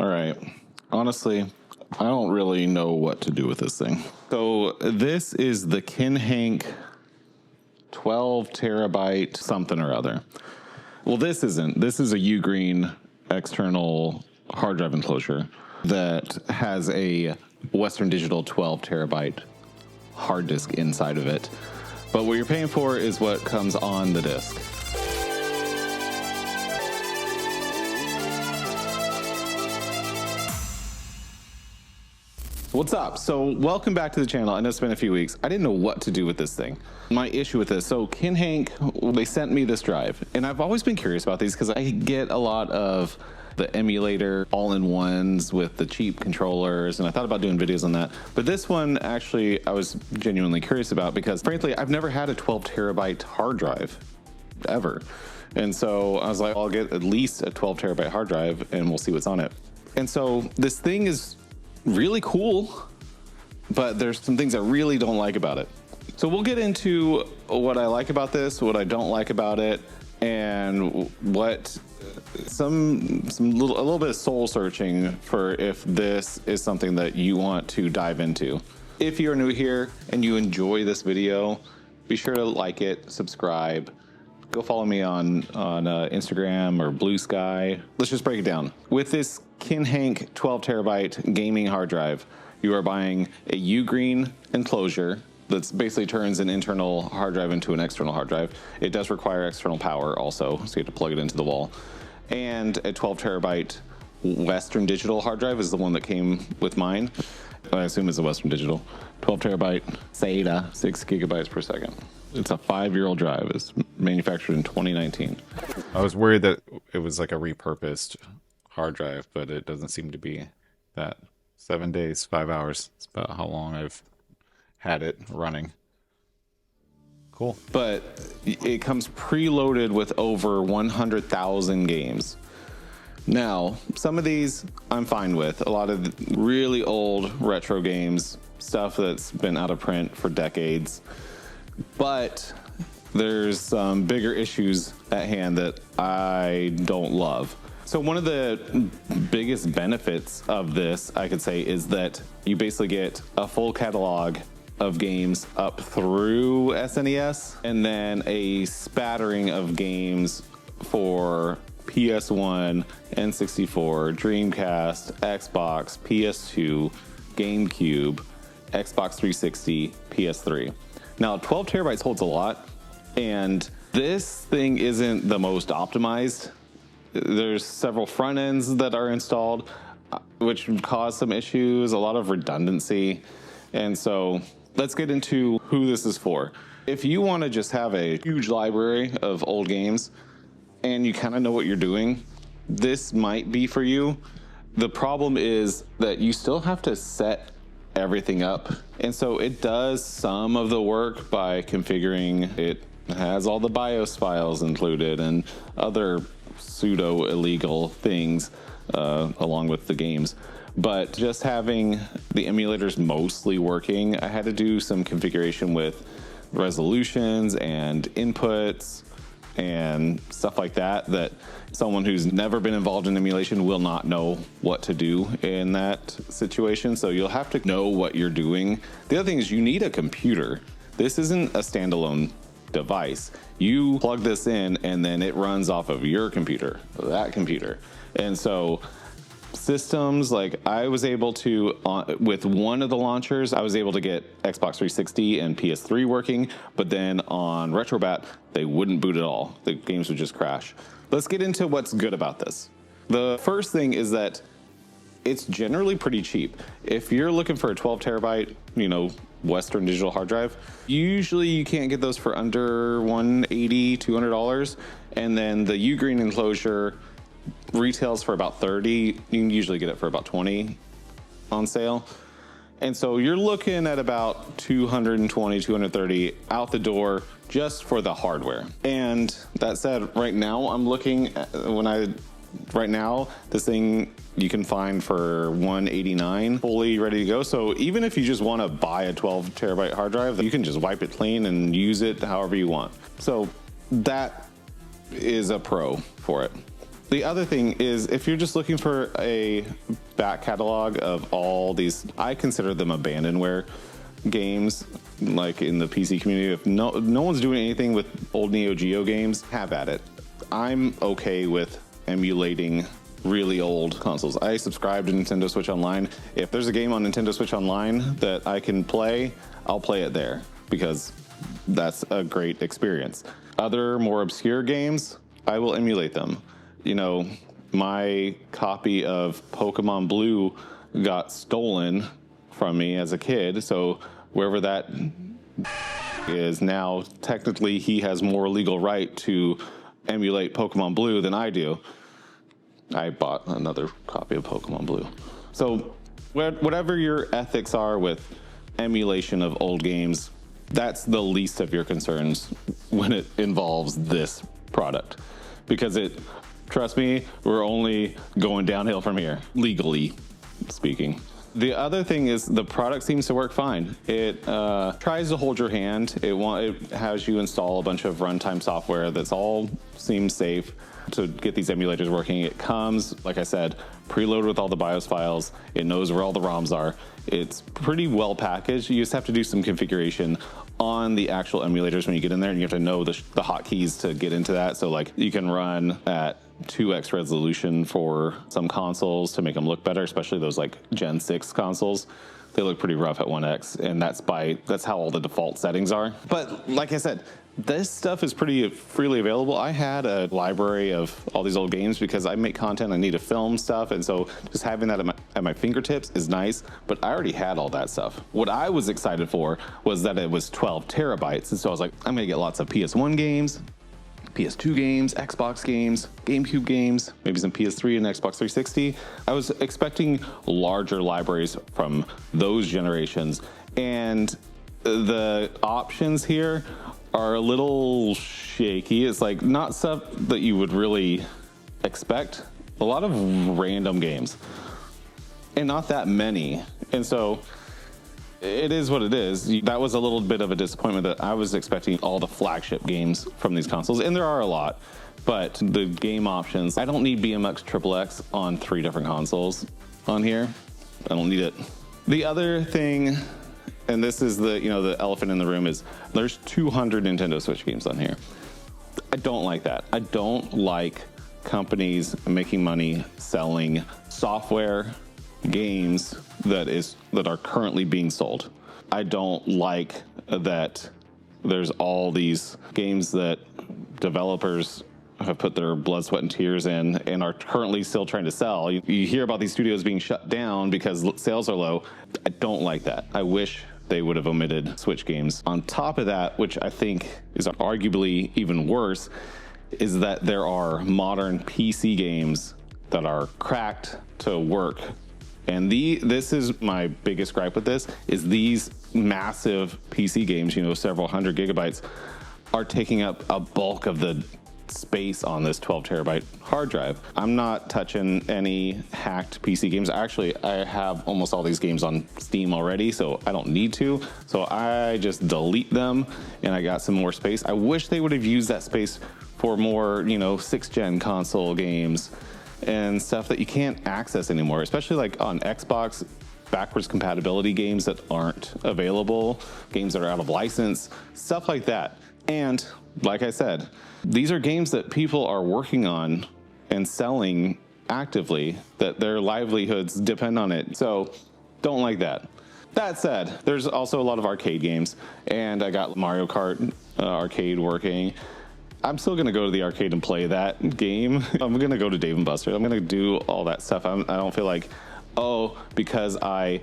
All right. Honestly, I don't really know what to do with this thing. So this is the Kinhank 12 terabyte something or other. Well, this isn't. This is a Ugreen external hard drive enclosure that has a Western Digital 12 terabyte hard disk inside of it. But what you're paying for is what comes on the disk. What's up? So welcome back to the channel. I know it's been a few weeks. I didn't know what to do with this thing. My issue with this, so Kinhank, they sent me this drive, and I've always been curious about these because I get a lot of the emulator all-in-ones with the cheap controllers, and I thought about doing videos on that. But this one, actually, I was genuinely curious about because, frankly, I've never had a 12 terabyte hard drive, ever. And so I was like, I'll get at least a 12 terabyte hard drive, and we'll see what's on it. And so this thing is really cool, but there's some things I really don't like about it. So we'll get into what I like about this, what I don't like about it, and what a little bit of soul searching for if this is something that you want to dive into. If you're new here and you enjoy this video, be sure to like it, subscribe, go follow me on Instagram or Blue Sky. Let's just break it down. With this Kinhank 12 terabyte gaming hard drive, you are buying a Ugreen enclosure that basically turns an internal hard drive into an external hard drive. It does require external power also, so you have to plug it into the wall. And a 12 terabyte Western Digital hard drive is the one that came with mine. I assume it's a Western Digital. 12 terabyte SATA, 6 gigabytes per second. It's a 5-year-old drive. It's manufactured in 2019. I was worried that it was like a repurposed hard drive, but it doesn't seem to be that. 7 days, 5 hours. It's about how long I've had it running. Cool. But it comes preloaded with over 100,000 games. Now, some of these I'm fine with. A lot of really old retro games, stuff that's been out of print for decades. But there's some bigger issues at hand that I don't love. So one of the biggest benefits of this, I could say, is that you basically get a full catalog of games up through SNES, and then a spattering of games for PS1, N64, Dreamcast, Xbox, PS2, GameCube, Xbox 360, PS3. Now, 12 terabytes holds a lot, and this thing isn't the most optimized. There's several front ends that are installed, which cause some issues, a lot of redundancy. And so let's get into who this is for. If you want to just have a huge library of old games and you kind of know what you're doing, this might be for you. The problem is that you still have to set everything up. And so it does some of the work by configuring. It has all the BIOS files included and other pseudo illegal things along with the games. But just having the emulators mostly working, I had to do some configuration with resolutions and inputs and stuff like that, that someone who's never been involved in emulation will not know what to do in that situation. So you'll have to know what you're doing. The other thing is you need a computer. This isn't a standalone device. You plug this in and then it runs off of your computer, that computer. And so systems, like I was able to, with one of the launchers, I was able to get Xbox 360 and PS3 working, but then on RetroBat, they wouldn't boot at all. The games would just crash. Let's get into what's good about this. The first thing is that it's generally pretty cheap. If you're looking for a 12 terabyte, Western Digital hard drive, usually you can't get those for under $180, $200. And then the Ugreen enclosure retails for about $30. You can usually get it for about $20 on sale. And so you're looking at about $220, $230 out the door just for the hardware. And that said, right now I'm looking at, right now this thing you can find for $189 fully ready to go. So even if you just want to buy a 12 terabyte hard drive, you can just wipe it clean and use it however you want. So that is a pro for it. The other thing is, if you're just looking for a back catalog of all these, I consider them abandonware games, like in the PC community. If no one's doing anything with old Neo Geo games, have at it. I'm okay with emulating really old consoles. I subscribe to Nintendo Switch Online. If there's a game on Nintendo Switch Online that I can play, I'll play it there because that's a great experience. Other more obscure games, I will emulate them. You know, my copy of Pokemon Blue got stolen from me as a kid, so wherever that is now, technically he has more legal right to emulate Pokemon Blue than I do. I bought another copy of Pokemon Blue. So whatever your ethics are with emulation of old games, that's the least of your concerns when it involves this product, because trust me, we're only going downhill from here, legally speaking. The other thing is the product seems to work fine. It tries to hold your hand. It has you install a bunch of runtime software that's all seems safe to get these emulators working. It comes, like I said, preloaded with all the BIOS files. It knows where all the ROMs are. It's pretty well packaged. You just have to do some configuration on the actual emulators when you get in there, and you have to know the hotkeys to get into that. So like you can run at 2x resolution for some consoles to make them look better, especially those like Gen 6 consoles. They look pretty rough at 1x, and that's how all the default settings are. But like I said, this stuff is pretty freely available. I had a library of all these old games because I make content, I need to film stuff, and so just having that at my fingertips is nice, but I already had all that stuff. What I was excited for was that it was 12 terabytes, and so I was like, I'm gonna get lots of PS1 games, PS2 games, Xbox games, GameCube games, maybe some PS3 and Xbox 360. I was expecting larger libraries from those generations, and the options here are a little shaky. It's like not stuff that you would really expect. A lot of random games and not that many. And so it is what it is. That was a little bit of a disappointment that I was expecting all the flagship games from these consoles, and there are a lot, but the game options, I don't need BMX XXX on 3 different consoles on here. I don't need it. The other thing, and this is the elephant in the room, is there's 200 Nintendo Switch games on here. I don't like that. I don't like companies making money selling software games that are currently being sold. I don't like that there's all these games that developers have put their blood, sweat, and tears in and are currently still trying to sell. You hear about these studios being shut down because sales are low. I don't like that. I wish they would have omitted Switch games. On top of that, which I think is arguably even worse, is that there are modern PC games that are cracked to work. And this is my biggest gripe with this, is these massive PC games, several hundred gigabytes, are taking up a bulk of the space on this 12 terabyte hard drive. I'm not touching any hacked PC games. Actually, I have almost all these games on Steam already, so I don't need to. So I just delete them, and I got some more space. I wish they would have used that space for more, 6th gen console games and stuff that you can't access anymore, especially like on Xbox, backwards compatibility games that aren't available, games that are out of license, stuff like that. And like I said, these are games that people are working on and selling actively, that their livelihoods depend on it. So don't like that. That said, there's also a lot of arcade games, and I got Mario Kart arcade working. I'm still going to go to the arcade and play that game. I'm going to go to Dave & Buster's. I'm going to do all that stuff. I don't feel like, because I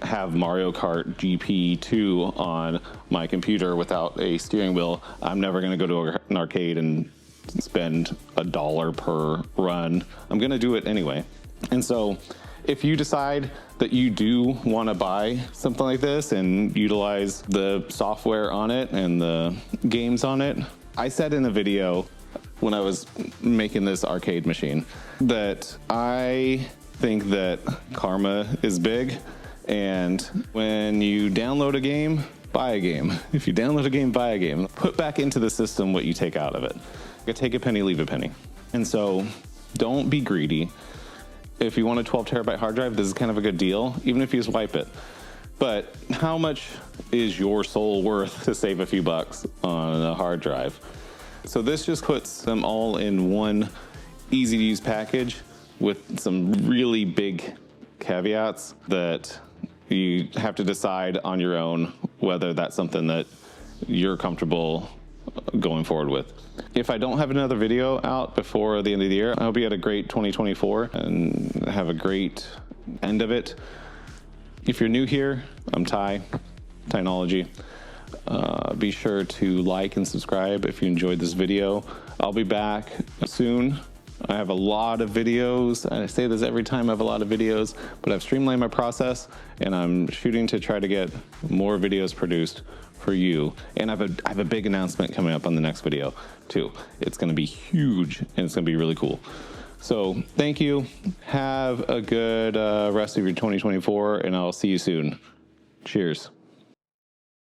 have Mario Kart GP2 on my computer without a steering wheel, I'm never going to go to an arcade and spend $1 per run. I'm going to do it anyway. And so if you decide that you do want to buy something like this and utilize the software on it and the games on it, I said in a video when I was making this arcade machine that I think that karma is big, and when you download a game, buy a game. If you download a game, buy a game. Put back into the system what you take out of it. Take a penny, leave a penny. And so Don't be greedy. If you want a 12 terabyte hard drive, this is kind of a good deal, even if you just wipe it. But how much is your soul worth to save a few bucks on a hard drive? So this just puts them all in one easy to use package with some really big caveats that you have to decide on your own whether that's something that you're comfortable going forward with. If I don't have another video out before the end of the year, I hope you had a great 2024 and have a great end of it. If you're new here, I'm Ty, Tynology. Be sure to like and subscribe if you enjoyed this video. I'll be back soon. I have a lot of videos. I say this every time, I have a lot of videos, but I've streamlined my process and I'm shooting to try to get more videos produced for you. And I have a big announcement coming up on the next video too. It's gonna be huge and it's gonna be really cool. So thank you. Have a good rest of your 2024 and I'll see you soon. Cheers.